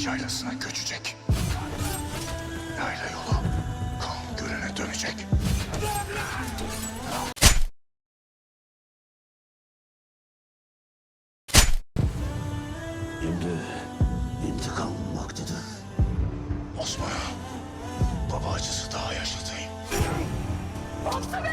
Ateş yaylasına göçecek. Yayla yolu kan gölüne dönecek. Şimdi intikam vaktidir. Osman'a baba acısı daha yaşatayım. Yoksa